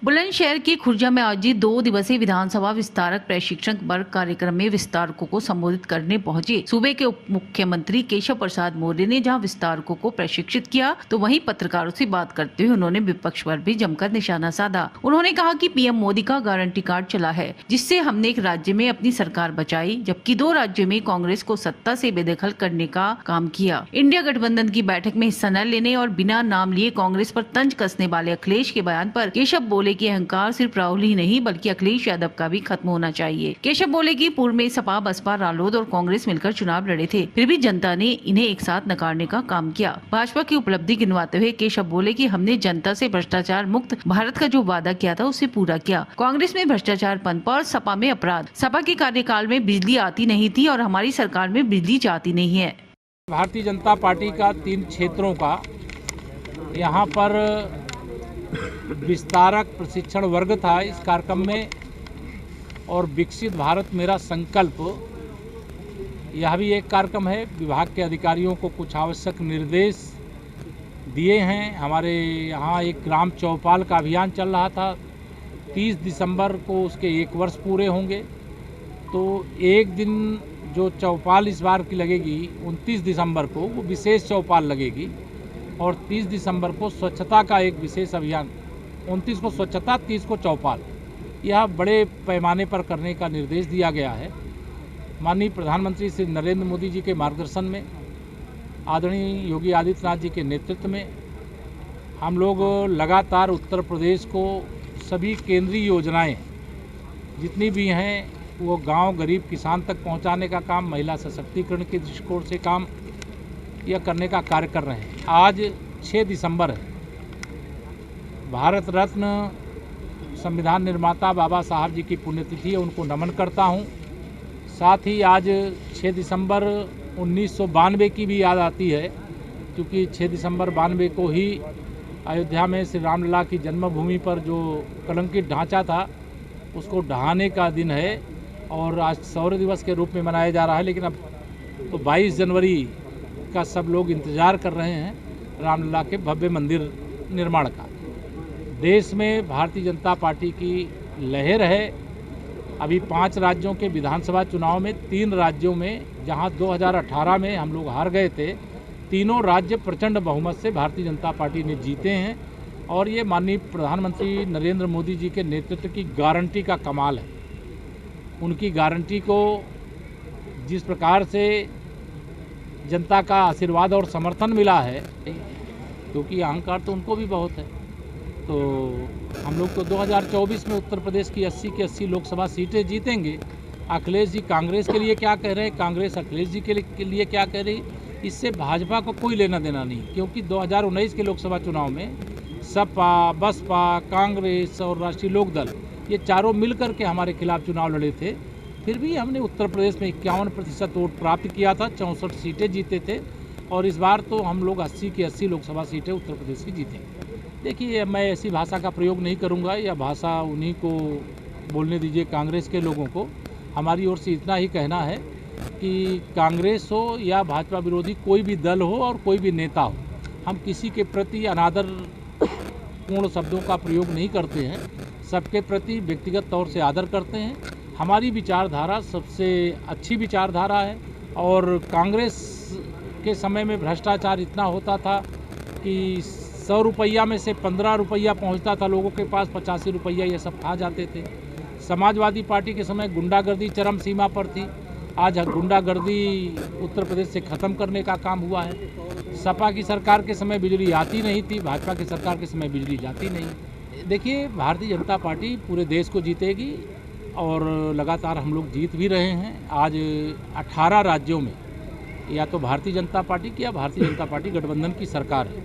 बुलंदशहर के खुर्जा में आयोजित 2 दिवसीय विधानसभा विस्तारक प्रशिक्षण वर्ग कार्यक्रम में विस्तारकों को संबोधित करने पहुंचे सूबे के उप मुख्यमंत्री केशव प्रसाद मौर्य ने जहां विस्तारकों को प्रशिक्षित किया तो वहीं पत्रकारों से बात करते हुए उन्होंने विपक्ष पर भी जमकर निशाना साधा। उन्होंने कहा कि पीएम मोदी का गारंटी कार्ड चला है, जिससे हमने एक राज्य में अपनी सरकार बचाई, जबकि 2 राज्यों में कांग्रेस को सत्ता से बेदखल करने का काम किया। इंडिया गठबंधन की बैठक में हिस्सा न लेने और बिना नाम लिए कांग्रेस पर तंज कसने वाले अखिलेश के बयान पर केशव बोले कि अहंकार सिर्फ राहुल ही नहीं बल्कि अखिलेश यादव का भी खत्म होना चाहिए। केशव बोले कि पूर्व में सपा, बसपा, रालोद और कांग्रेस मिलकर चुनाव लड़े थे, फिर भी जनता ने इन्हें एक साथ नकारने का काम किया। भाजपा की उपलब्धि गिनवाते हुए केशव बोले कि हमने जनता से भ्रष्टाचार मुक्त भारत का जो वादा किया था उसे पूरा किया। कांग्रेस में भ्रष्टाचार पनपा और सपा में अपराध। सपा के कार्यकाल में बिजली आती नहीं थी और हमारी सरकार में बिजली जाती नहीं है। भारतीय जनता पार्टी का 3 क्षेत्रों का यहाँ पर विस्तारक प्रशिक्षण वर्ग था इस कार्यक्रम में, और विकसित भारत मेरा संकल्प यह भी एक कार्यक्रम है। विभाग के अधिकारियों को कुछ आवश्यक निर्देश दिए हैं। हमारे यहाँ एक ग्राम चौपाल का अभियान चल रहा था, 30 दिसंबर को उसके 1 वर्ष पूरे होंगे। तो एक दिन जो चौपाल इस बार की लगेगी 29 दिसंबर को, वो विशेष चौपाल लगेगी, और 30 दिसंबर को स्वच्छता का एक विशेष अभियान, 29 को स्वच्छता, 30 को चौपाल, यह बड़े पैमाने पर करने का निर्देश दिया गया है। माननीय प्रधानमंत्री श्री नरेंद्र मोदी जी के मार्गदर्शन में, आदरणीय योगी आदित्यनाथ जी के नेतृत्व में हम लोग लगातार उत्तर प्रदेश को सभी केंद्रीय योजनाएं जितनी भी हैं वो गांव, गरीब, किसान तक पहुंचाने का काम, महिला सशक्तिकरण के दृष्टिकोण से काम यह करने का कार्य कर रहे हैं। आज 6 दिसंबर है। भारत रत्न संविधान निर्माता बाबा साहब जी की पुण्यतिथि है, उनको नमन करता हूं। साथ ही आज 6 दिसंबर 1992 की भी याद आती है, क्योंकि 6 दिसंबर 92 को ही अयोध्या में श्री रामलला की जन्मभूमि पर जो कलंकित ढांचा था उसको ढहाने का दिन है, और आज शौर्य दिवस के रूप में मनाया जा रहा है। लेकिन अब तो 22 जनवरी का सब लोग इंतज़ार कर रहे हैं रामलला के भव्य मंदिर निर्माण का। देश में भारतीय जनता पार्टी की लहर है। अभी 5 राज्यों के विधानसभा चुनाव में 3 राज्यों में, जहां 2018 में हम लोग हार गए थे, तीनों राज्य प्रचंड बहुमत से भारतीय जनता पार्टी ने जीते हैं। और ये माननीय प्रधानमंत्री नरेंद्र मोदी जी के नेतृत्व की गारंटी का कमाल है। उनकी गारंटी को जिस प्रकार से जनता का आशीर्वाद और समर्थन मिला है, क्योंकि अहंकार तो उनको भी बहुत है। तो हम लोग तो 2024 में उत्तर प्रदेश की 80 की 80 लोकसभा सीटें जीतेंगे। अखिलेश जी कांग्रेस के लिए क्या कह रहे हैं, कांग्रेस अखिलेश जी के लिए क्या कह रही, इससे भाजपा को कोई लेना देना नहीं। क्योंकि 2019 के लोकसभा चुनाव में सपा, बसपा, कांग्रेस और राष्ट्रीय लोकदल, ये चारों मिलकर के हमारे खिलाफ चुनाव लड़े थे। फिर भी हमने उत्तर प्रदेश में 51% वोट प्राप्त किया था, 64 सीटें जीते थे, और इस बार तो हम लोग 80 की 80 लोकसभा सीटें उत्तर प्रदेश की जीतेंगे। देखिए, मैं ऐसी भाषा का प्रयोग नहीं करूंगा, यह भाषा उन्हीं को बोलने दीजिए, कांग्रेस के लोगों को। हमारी ओर से इतना ही कहना है कि कांग्रेस हो या भाजपा विरोधी कोई भी दल हो और कोई भी नेता हो, हम किसी के प्रति अनादर पूर्ण शब्दों का प्रयोग नहीं करते हैं। सबके प्रति व्यक्तिगत तौर से आदर करते हैं। हमारी विचारधारा सबसे अच्छी विचारधारा है, और कांग्रेस के समय में भ्रष्टाचार इतना होता था कि 100 रुपया में से 15 रुपया पहुँचता था लोगों के पास, 85 रुपया ये सब खा जाते थे। समाजवादी पार्टी के समय गुंडागर्दी चरम सीमा पर थी। आज गुंडागर्दी उत्तर प्रदेश से ख़त्म करने का काम हुआ है। सपा की सरकार के समय बिजली आती नहीं थी, भाजपा की सरकार के समय बिजली जाती नहीं। देखिए, भारतीय जनता पार्टी पूरे देश को जीतेगी, और लगातार हम लोग जीत भी रहे हैं। आज 18 राज्यों में या तो भारतीय जनता पार्टी की या भारतीय जनता पार्टी गठबंधन की सरकार है।